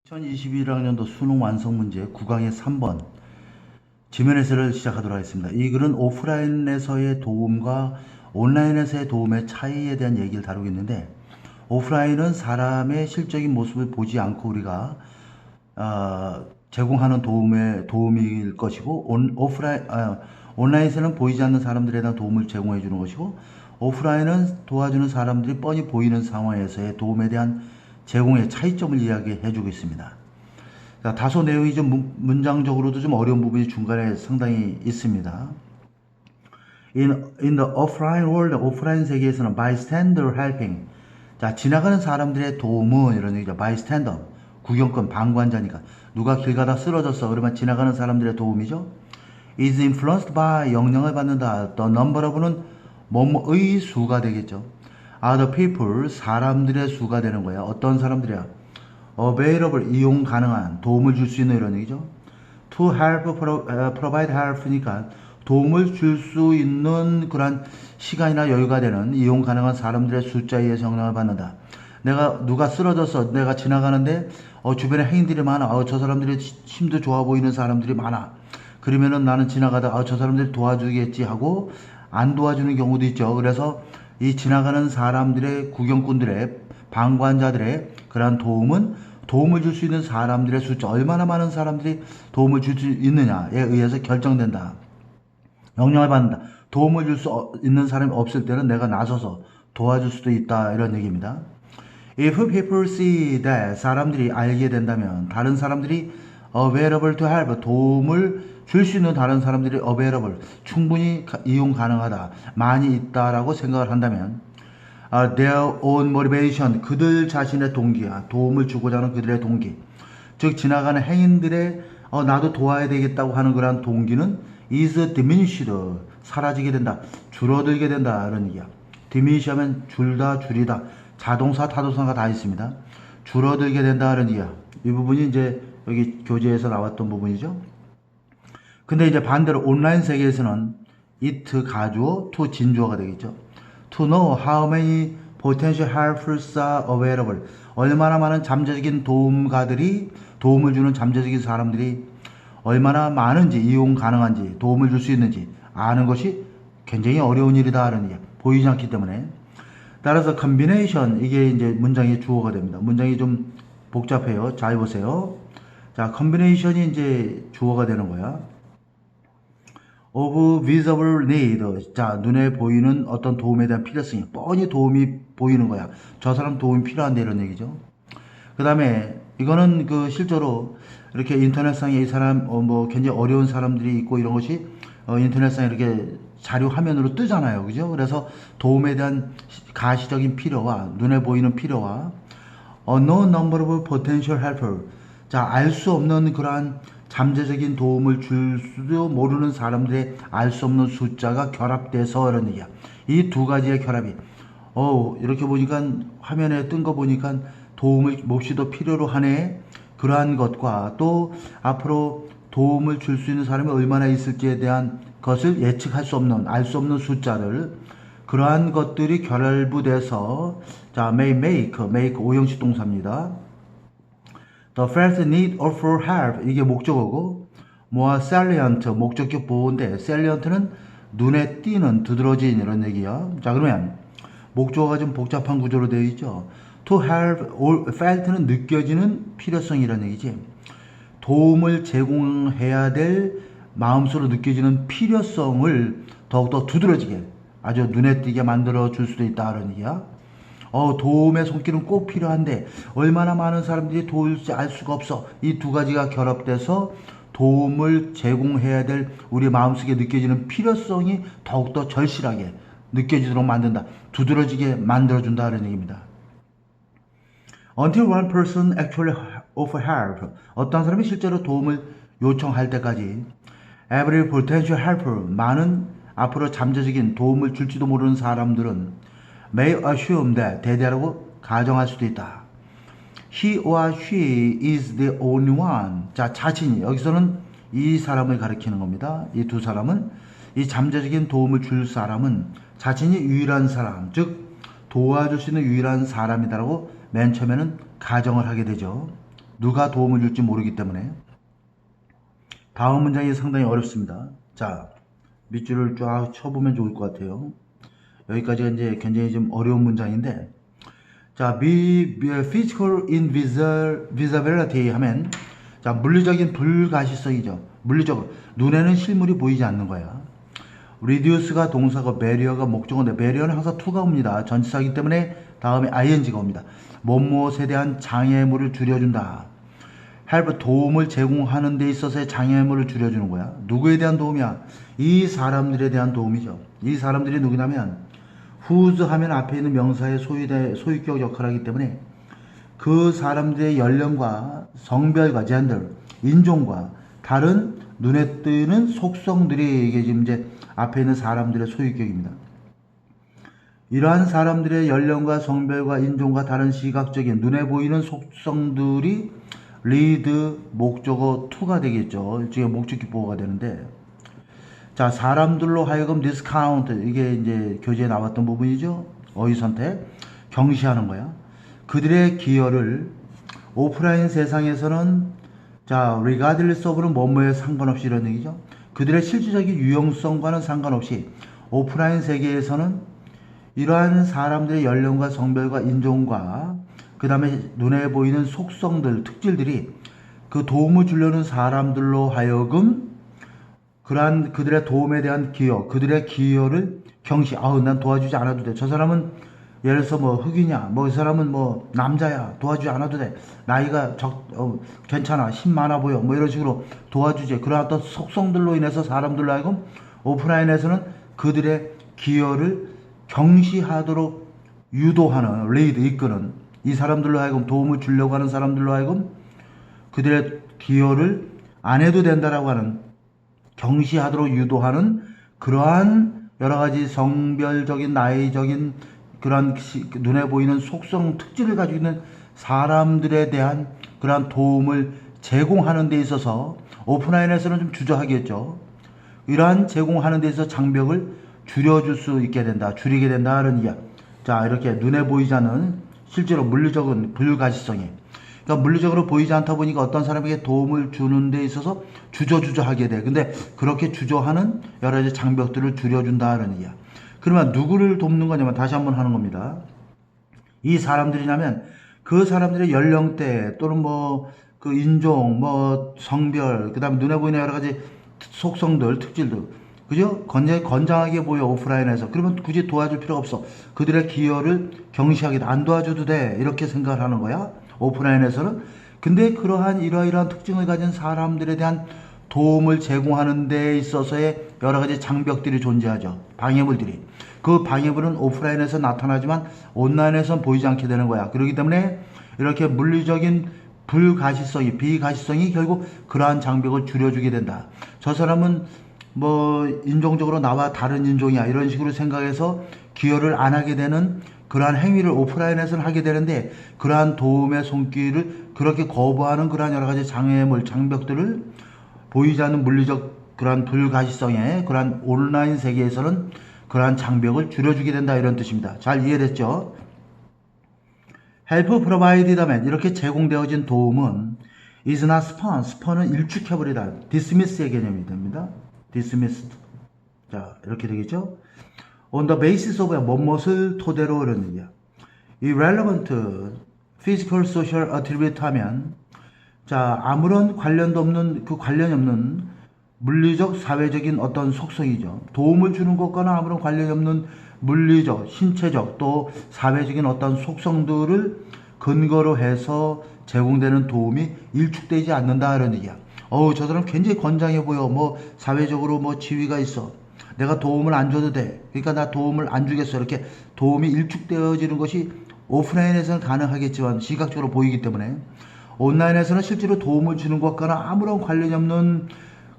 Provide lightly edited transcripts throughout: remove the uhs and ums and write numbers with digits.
2021학년도 수능 완성 문제 9강의 3번 지면에서를 시작하도록 하겠습니다. 이 글은 오프라인에서의 도움과 온라인에서의 도움의 차이에 대한 얘기를 다루고 있는데, 오프라인은 사람의 실적인 모습을 보지 않고 우리가 제공하는 도움일 것이고, 온라인에서는 보이지 않는 사람들에 대한 도움을 제공해 주는 것이고, 오프라인은 도와주는 사람들이 뻔히 보이는 상황에서의 도움에 대한 제공의 차이점을 이야기해 주고 있습니다. 자, 다소 내용이 좀 문장적으로도 좀 어려운 부분이 중간에 상당히 있습니다. In the offline world, 오프라인 세계에서는 bystander helping. 자, 지나가는 사람들의 도움은 이런 얘기죠. bystander, 구경꾼, 방관자니까. 누가 길 가다 쓰러졌어. 그러면 지나가는 사람들의 도움이죠. is influenced by, 영향을 받는다. the number of는 뭐뭐의 수가 되겠죠. other people, 사람들의 수가 되는 거야. 어떤 사람들이야? available, 이용 가능한, 도움을 줄 수 있는 이런 얘기죠. to help, provide help니까 도움을 줄 수 있는 그런 시간이나 여유가 되는, 이용 가능한 사람들의 숫자에 의해서 영향을 받는다. 누가 쓰러졌어. 내가 지나가는데 주변에 행인들이 많아. 저 사람들이 힘도 좋아 보이는 사람들이 많아. 그러면은 나는 지나가다 저 사람들이 도와주겠지 하고 안 도와주는 경우도 있죠. 그래서 이 지나가는 사람들의, 구경꾼들의, 방관자들의 그러한 도움을 줄 수 있는 사람들의 숫자, 얼마나 많은 사람들이 도움을 줄 수 있느냐에 의해서 결정된다. 영향을 받는다. 도움을 줄 수 있는 사람이 없을 때는 내가 나서서 도와줄 수도 있다, 이런 얘기입니다. If people see that, 사람들이 알게 된다면, 다른 사람들이 available to help, 도움을 줄 수 있는 다른 사람들이 available, 충분히 이용 가능하다, 많이 있다라고 생각을 한다면, their own motivation, 그들 자신의 동기야, 도움을 주고자 하는 그들의 동기, 즉 지나가는 행인들의 나도 도와야 되겠다고 하는 그런 동기는 is diminished, 사라지게 된다, 줄어들게 된다, 이런 얘기야. diminish 하면 줄다, 줄이다, 자동사, 타동사가 다 있습니다. 줄어들게 된다, 이런 얘기야. 이 부분이 이제 여기 교재에서 나왔던 부분이죠. 근데 이제 반대로 온라인 세계에서는 it 가주어, to 진주어가 되겠죠. To know how many potential helpers are available. 얼마나 많은 잠재적인 도움가들이, 도움을 주는 잠재적인 사람들이 얼마나 많은지, 이용 가능한지, 도움을 줄 수 있는지 아는 것이 굉장히 어려운 일이다, 라는 얘기. 보이지 않기 때문에. 따라서 combination, 이게 이제 문장의 주어가 됩니다. 문장이 좀 복잡해요. 잘 보세요. 자, combination이 이제 주어가 되는 거야. of visible need. 자, 눈에 보이는 어떤 도움에 대한 필요성이, 뻔히 도움이 보이는 거야. 저 사람 도움이 필요한데, 이런 얘기죠. 그 다음에 이거는 실제로 이렇게 인터넷상에 이 사람 굉장히 어려운 사람들이 있고 이런 것이 인터넷상에 이렇게 자료 화면으로 뜨잖아요. 그죠? 그래서 도움에 대한 가시적인 필요와 눈에 보이는 필요와 unknown number of potential helper. 자, 알 수 없는 그러한 잠재적인 도움을 줄 수도 모르는 사람들의 알 수 없는 숫자가 결합돼서 이런 얘기야. 이 두 가지의 결합이 이렇게 보니까, 화면에 뜬 거 보니까 도움을 몹시도 필요로 하네. 그러한 것과 또 앞으로 도움을 줄 수 있는 사람이 얼마나 있을지에 대한 것을 예측할 수 없는, 알 수 없는 숫자들, 그러한 것들이 결부돼서, 자, make 오형식 동사입니다. The felt need for help, 이게 목적어고, salient, 목적격 보호인데, salient는 눈에 띄는, 두드러진, 이런 얘기야. 자, 그러면 목적어가 좀 복잡한 구조로 되어 있죠. To help, felt는 느껴지는 필요성이라는 얘기지. 도움을 제공해야 될 마음속으로 느껴지는 필요성을 더욱더 두드러지게, 아주 눈에 띄게 만들어 줄 수도 있다는 얘기야. 도움의 손길은 꼭 필요한데 얼마나 많은 사람들이 도울지 알 수가 없어. 이 두 가지가 결합돼서 도움을 제공해야 될 우리 마음속에 느껴지는 필요성이 더욱더 절실하게 느껴지도록 만든다, 두드러지게 만들어준다는 얘기입니다. Until one person actually offer help, 어떤 사람이 실제로 도움을 요청할 때까지, every potential helper, 많은 앞으로 잠재적인 도움을 줄지도 모르는 사람들은 may assume that, 대대라고 가정할 수도 있다. He or she is the only one. 자, 자신이, 여기서는 이 사람을 가리키는 겁니다. 이 두 사람은, 이 잠재적인 도움을 줄 사람은 자신이 유일한 사람, 즉 도와줄 수 있는 유일한 사람이다라고 맨 처음에는 가정을 하게 되죠. 누가 도움을 줄지 모르기 때문에. 다음 문장이 상당히 어렵습니다. 자, 밑줄을 쫙 쳐보면 좋을 것 같아요. 여기까지가 이제 굉장히 좀 어려운 문장인데, 자, physical invisibility 하면, 자, 물리적인 불가시성이죠. 물리적으로 눈에는 실물이 보이지 않는 거야. reduce가 동사고 barrier가 목적어인데, barrier는 항상 to가 옵니다. 전치사이기 때문에 다음에 ing가 옵니다. 무엇에 대한 장애물을 줄여준다. help, 도움을 제공하는 데 있어서의 장애물을 줄여주는 거야. 누구에 대한 도움이야? 이 사람들에 대한 도움이죠. 이 사람들이 누구냐면 whose 하면 앞에 있는 명사의 소유격 역할을 하기 때문에 그 사람들의 연령과 성별과 gender, 인종과 다른 눈에 띄는 속성들이 이게 지금 이제 앞에 있는 사람들의 소유격입니다. 이러한 사람들의 연령과 성별과 인종과 다른 시각적인 눈에 보이는 속성들이 lead 목적어 to가 되겠죠. 일종의 목적기 보호가 되는데, 자, 사람들로 하여금 discount, 이게 이제 교재에 나왔던 부분이죠. 어휘 선택, 경시하는 거야. 그들의 기여를 오프라인 세상에서는, 자, regardless of는 뭐뭐에 상관없이 이런 얘기죠. 그들의 실질적인 유용성과는 상관없이 오프라인 세계에서는 이러한 사람들의 연령과 성별과 인종과 그 다음에 눈에 보이는 속성들, 특질들이 그 도움을 주려는 사람들로 하여금 그러한 그들의 도움에 대한 기여, 그들의 기여를 경시, 난 도와주지 않아도 돼. 저 사람은 예를 들어서 뭐 흑이냐, 뭐 이 사람은 뭐 남자야, 도와주지 않아도 돼. 나이가 괜찮아, 힘 많아 보여, 뭐 이런 식으로 도와주지. 그러한 어떤 속성들로 인해서 사람들로 하여금 오프라인에서는 그들의 기여를 경시하도록 유도하는, 레이드, 이끄는, 이 사람들로 하여금 도움을 주려고 하는 사람들로 하여금 그들의 기여를 안 해도 된다라고 하는, 경시하도록 유도하는 그러한 여러 가지 성별적인, 나이적인 그러한 눈에 보이는 속성, 특질을 가지고 있는 사람들에 대한 그러한 도움을 제공하는 데 있어서 오프라인에서는 좀 주저하겠죠. 이러한 제공하는 데 있어서 장벽을 줄여줄 수 있게 된다, 줄이게 된다는 이야. 자, 이렇게 눈에 보이지 않는 실제로 물리적인 불가시성이, 그러니까 물리적으로 보이지 않다 보니까 어떤 사람에게 도움을 주는 데 있어서 주저하게 돼. 근데 그렇게 주저하는 여러 가지 장벽들을 줄여준다는 이야. 그러면 누구를 돕는 거냐면 다시 한번 하는 겁니다. 이 사람들이냐면 그 사람들의 연령대 또는 뭐 그 인종, 뭐 성별, 그 다음에 눈에 보이는 여러 가지 속성들, 특질들, 그죠? 건장하게 보여, 오프라인에서. 그러면 굳이 도와줄 필요가 없어. 그들의 기여를 경시하게 돼. 안 도와줘도 돼. 이렇게 생각을 하는 거야, 오프라인에서는. 근데 그러한 이러이러한 특징을 가진 사람들에 대한 도움을 제공하는 데 있어서의 여러 가지 장벽들이 존재하죠. 방해물들이. 그 방해물은 오프라인에서 나타나지만 온라인에서는 보이지 않게 되는 거야. 그렇기 때문에 이렇게 물리적인 불가시성이, 비가시성이 결국 그러한 장벽을 줄여주게 된다. 저 사람은 뭐 인종적으로 나와 다른 인종이야, 이런 식으로 생각해서 기여를 안 하게 되는 그러한 행위를 오프라인에서는 하게 되는데, 그러한 도움의 손길을 그렇게 거부하는 그러한 여러 가지 장애물, 장벽들을 보이지 않는 물리적 그러한 불가시성의 그러한 온라인 세계에서는 그러한 장벽을 줄여주게 된다, 이런 뜻입니다. 잘 이해됐죠? help provided 하면 이렇게 제공되어진 도움은 is not spun, spun은 일축해버리다, dismiss의 개념이 됩니다. dismissed. 자, 이렇게 되겠죠? on the basis of 무엇을 토대로, 이런 얘기야. 이 relevant physical social attribute 하면, 자, 아무런 관련도 없는, 그 관련이 없는 물리적 사회적인 어떤 속성이죠. 도움을 주는 것과는 아무런 관련이 없는 물리적, 신체적, 또 사회적인 어떤 속성들을 근거로 해서 제공되는 도움이 일축되지 않는다, 이런 얘기야. 저 사람 굉장히 건장해 보여. 뭐 사회적으로 뭐 지위가 있어. 내가 도움을 안 줘도 돼. 그러니까 나 도움을 안 주겠어. 이렇게 도움이 일축되어지는 것이 오프라인에서는 가능하겠지만 시각적으로 보이기 때문에, 온라인에서는 실제로 도움을 주는 것과는 아무런 관련이 없는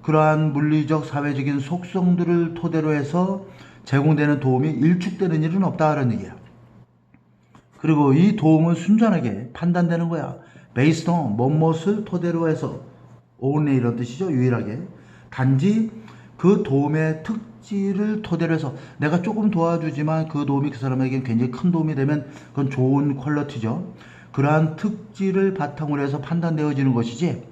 그러한 물리적 사회적인 속성들을 토대로 해서 제공되는 도움이 일축되는 일은 없다는 얘기야. 그리고 이 도움은 순전하게 판단되는 거야. based on 무엇을 토대로 해서, only 이런 뜻이죠. 유일하게. 단지 그 도움의 특질을 토대로 해서 내가 조금 도와주지만 그 도움이 그 사람에게 굉장히 큰 도움이 되면 그건 좋은 퀄리티죠. 그러한 특질을 바탕으로 해서 판단되어지는 것이지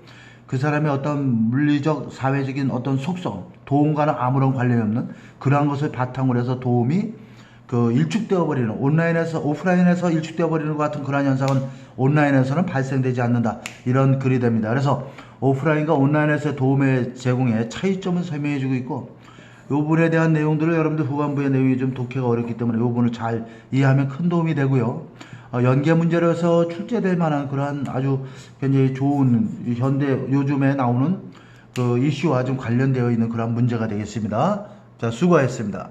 그 사람의 어떤 물리적 사회적인 어떤 속성 도움과는 아무런 관련이 없는 그러한 것을 바탕으로 해서 도움이 일축되어 버리는 온라인에서 오프라인에서 일축되어 버리는 것 같은 그러한 현상은 온라인에서는 발생되지 않는다, 이런 글이 됩니다. 그래서 오프라인과 온라인에서의 도움의 제공의 차이점을 설명해 주고 있고, 이 부분에 대한 내용들을 여러분들 후반부의 내용이 좀 독해가 어렵기 때문에 이 부분을 잘 이해하면 큰 도움이 되고요. 연계 문제로서 출제될 만한 그러한 아주 굉장히 좋은 현대 요즘에 나오는 이슈와 좀 관련되어 있는 그런 문제가 되겠습니다. 자, 수고하셨습니다.